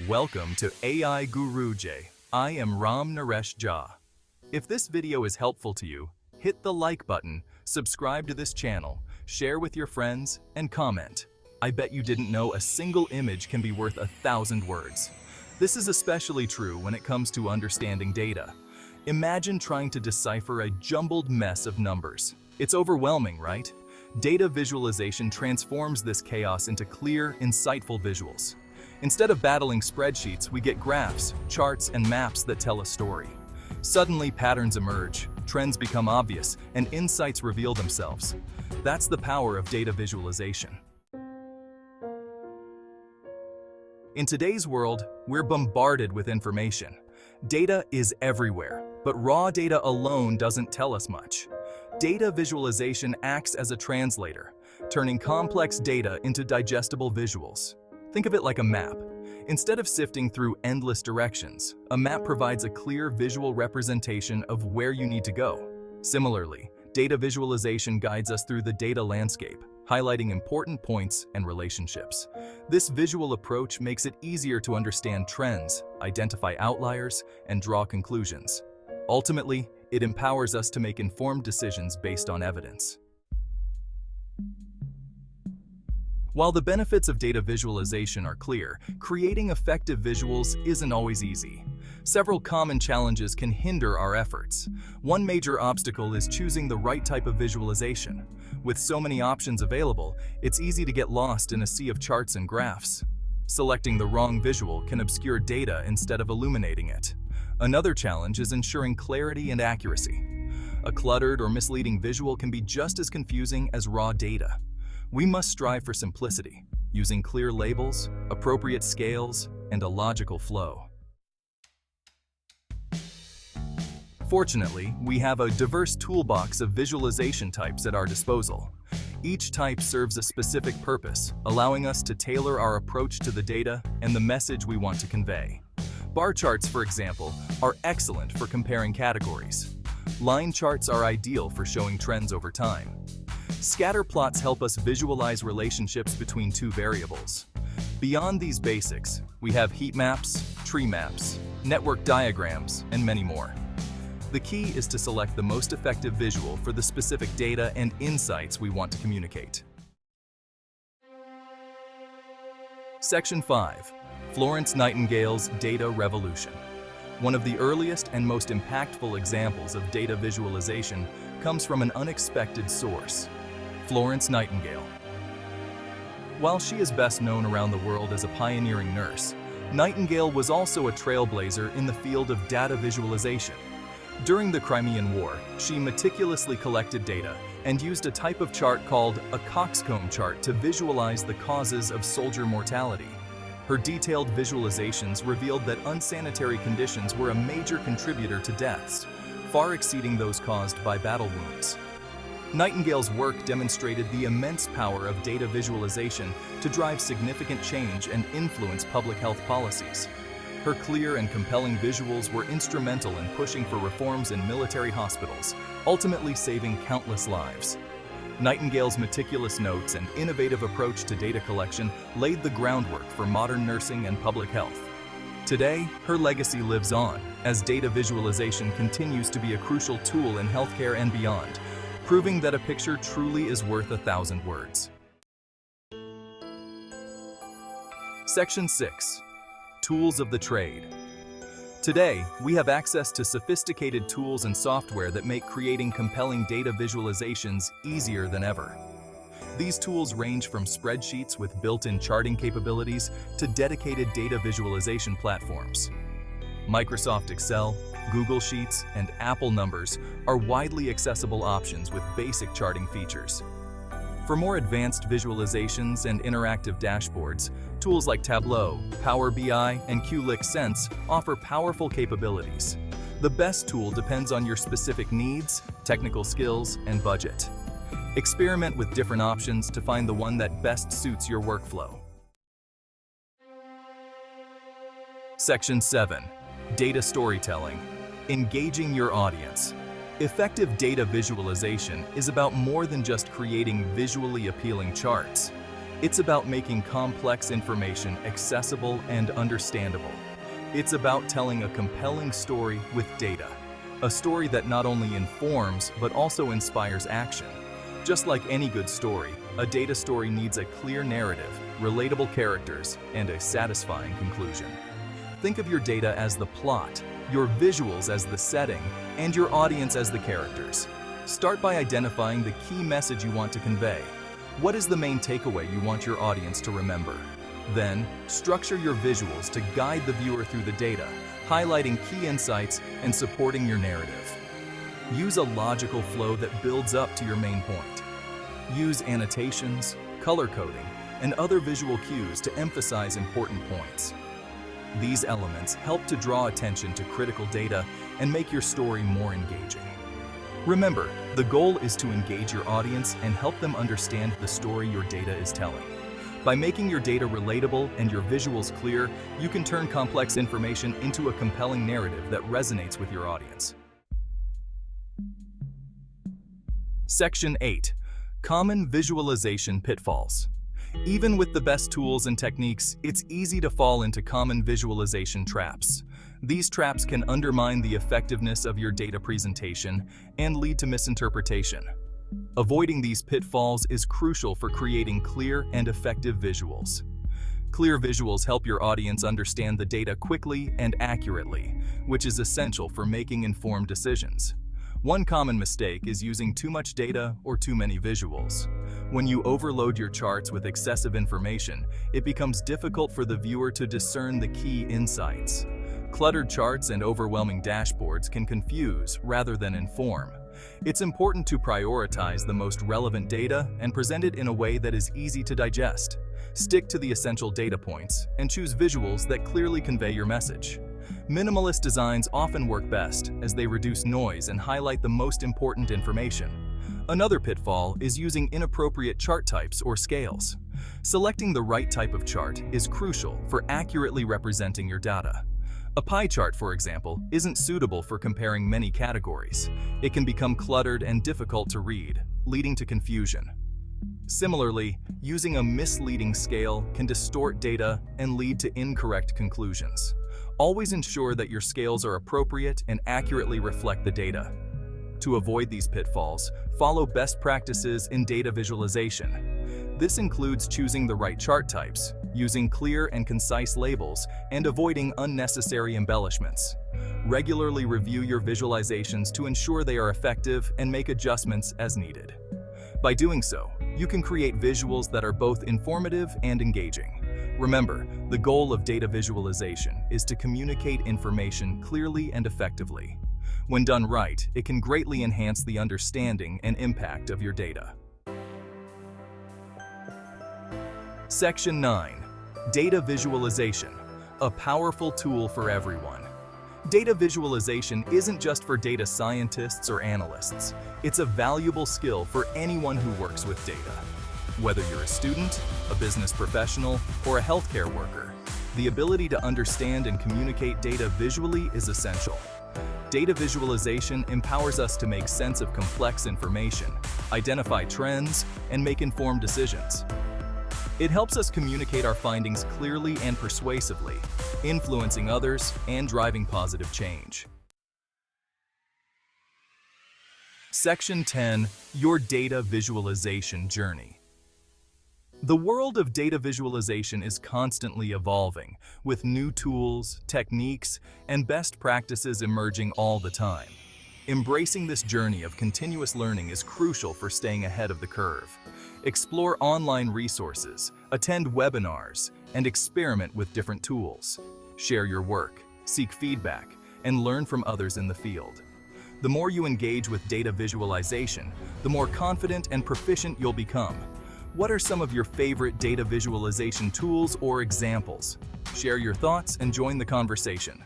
Welcome to AI Guru J. I am Ram Naresh Jha. If this video is helpful to you, hit the like button, subscribe to this channel, share with your friends, and comment. I bet you didn't know a single image can be worth 1,000 words. This is especially true when it comes to understanding data. Imagine trying to decipher a jumbled mess of numbers. It's overwhelming, right? Data visualization transforms this chaos into clear, insightful visuals. Instead of battling spreadsheets, we get graphs, charts, and maps that tell a story. Suddenly, patterns emerge, trends become obvious, and insights reveal themselves. That's the power of data visualization. In today's world, we're bombarded with information. Data is everywhere, but raw data alone doesn't tell us much. Data visualization acts as a translator, turning complex data into digestible visuals. Think of it like a map. Instead of sifting through endless directions, a map provides a clear visual representation of where you need to go. Similarly, data visualization guides us through the data landscape, highlighting important points and relationships. This visual approach makes it easier to understand trends, identify outliers, and draw conclusions. Ultimately, it empowers us to make informed decisions based on evidence. While the benefits of data visualization are clear, creating effective visuals isn't always easy. Several common challenges can hinder our efforts. One major obstacle is choosing the right type of visualization. With so many options available, it's easy to get lost in a sea of charts and graphs. Selecting the wrong visual can obscure data instead of illuminating it. Another challenge is ensuring clarity and accuracy. A cluttered or misleading visual can be just as confusing as raw data. We must strive for simplicity, using clear labels, appropriate scales, and a logical flow. Fortunately, we have a diverse toolbox of visualization types at our disposal. Each type serves a specific purpose, allowing us to tailor our approach to the data and the message we want to convey. Bar charts, for example, are excellent for comparing categories. Line charts are ideal for showing trends over time. Scatter plots help us visualize relationships between two variables. Beyond these basics, we have heat maps, tree maps, network diagrams, and many more. The key is to select the most effective visual for the specific data and insights we want to communicate. Section 5. Florence Nightingale's Data Revolution. One of the earliest and most impactful examples of data visualization comes from an unexpected source: Florence Nightingale. While she is best known around the world as a pioneering nurse, Nightingale was also a trailblazer in the field of data visualization. During the Crimean War, she meticulously collected data and used a type of chart called a coxcomb chart to visualize the causes of soldier mortality. Her detailed visualizations revealed that unsanitary conditions were a major contributor to deaths, far exceeding those caused by battle wounds. Nightingale's work demonstrated the immense power of data visualization to drive significant change and influence public health policies. Her clear and compelling visuals were instrumental in pushing for reforms in military hospitals, ultimately saving countless lives. Nightingale's meticulous notes and innovative approach to data collection laid the groundwork for modern nursing and public health. Today, her legacy lives on as data visualization continues to be a crucial tool in healthcare and beyond, proving that a picture truly is worth 1,000 words. Section 6. Tools of the trade. Today, we have access to sophisticated tools and software that make creating compelling data visualizations easier than ever. These tools range from spreadsheets with built-in charting capabilities to dedicated data visualization platforms. Microsoft Excel, Google Sheets, and Apple Numbers are widely accessible options with basic charting features. For more advanced visualizations and interactive dashboards, tools like Tableau, Power BI, and Qlik Sense offer powerful capabilities. The best tool depends on your specific needs, technical skills, and budget. Experiment with different options to find the one that best suits your workflow. Section 7. Data storytelling. Engaging your audience. Effective data visualization is about more than just creating visually appealing charts. It's about making complex information accessible and understandable. It's about telling a compelling story with data. A story that not only informs, but also inspires action. Just like any good story, a data story needs a clear narrative, relatable characters, and a satisfying conclusion. Think of your data as the plot, your visuals as the setting, and your audience as the characters. Start by identifying the key message you want to convey. What is the main takeaway you want your audience to remember? Then, structure your visuals to guide the viewer through the data, highlighting key insights and supporting your narrative. Use a logical flow that builds up to your main point. Use annotations, color coding, and other visual cues to emphasize important points. These elements help to draw attention to critical data and make your story more engaging. Remember, the goal is to engage your audience and help them understand the story your data is telling. By making your data relatable and your visuals clear, you can turn complex information into a compelling narrative that resonates with your audience. Section 8. Common Visualization Pitfalls. Even with the best tools and techniques, it's easy to fall into common visualization traps. These traps can undermine the effectiveness of your data presentation and lead to misinterpretation. Avoiding these pitfalls is crucial for creating clear and effective visuals. Clear visuals help your audience understand the data quickly and accurately, which is essential for making informed decisions. One common mistake is using too much data or too many visuals. When you overload your charts with excessive information, it becomes difficult for the viewer to discern the key insights. Cluttered charts and overwhelming dashboards can confuse rather than inform. It's important to prioritize the most relevant data and present it in a way that is easy to digest. Stick to the essential data points and choose visuals that clearly convey your message. Minimalist designs often work best as they reduce noise and highlight the most important information. Another pitfall is using inappropriate chart types or scales. Selecting the right type of chart is crucial for accurately representing your data. A pie chart, for example, isn't suitable for comparing many categories. It can become cluttered and difficult to read, leading to confusion. Similarly, using a misleading scale can distort data and lead to incorrect conclusions. Always ensure that your scales are appropriate and accurately reflect the data. To avoid these pitfalls, follow best practices in data visualization. This includes choosing the right chart types, using clear and concise labels, and avoiding unnecessary embellishments. Regularly review your visualizations to ensure they are effective and make adjustments as needed. By doing so, you can create visuals that are both informative and engaging. Remember, the goal of data visualization is to communicate information clearly and effectively. When done right, it can greatly enhance the understanding and impact of your data. Section 9. Data Visualization, a powerful tool for everyone. Data visualization isn't just for data scientists or analysts. It's a valuable skill for anyone who works with data. Whether you're a student, a business professional, or a healthcare worker, the ability to understand and communicate data visually is essential. Data visualization empowers us to make sense of complex information, identify trends, and make informed decisions. It helps us communicate our findings clearly and persuasively, influencing others and driving positive change. Section 10. Your data visualization journey. The world of data visualization is constantly evolving, with new tools, techniques, and best practices emerging all the time. Embracing this journey of continuous learning is crucial for staying ahead of the curve. Explore online resources, attend webinars, and experiment with different tools. Share your work, seek feedback, and learn from others in the field. The more you engage with data visualization, the more confident and proficient you'll become. What are some of your favorite data visualization tools or examples? Share your thoughts and join the conversation.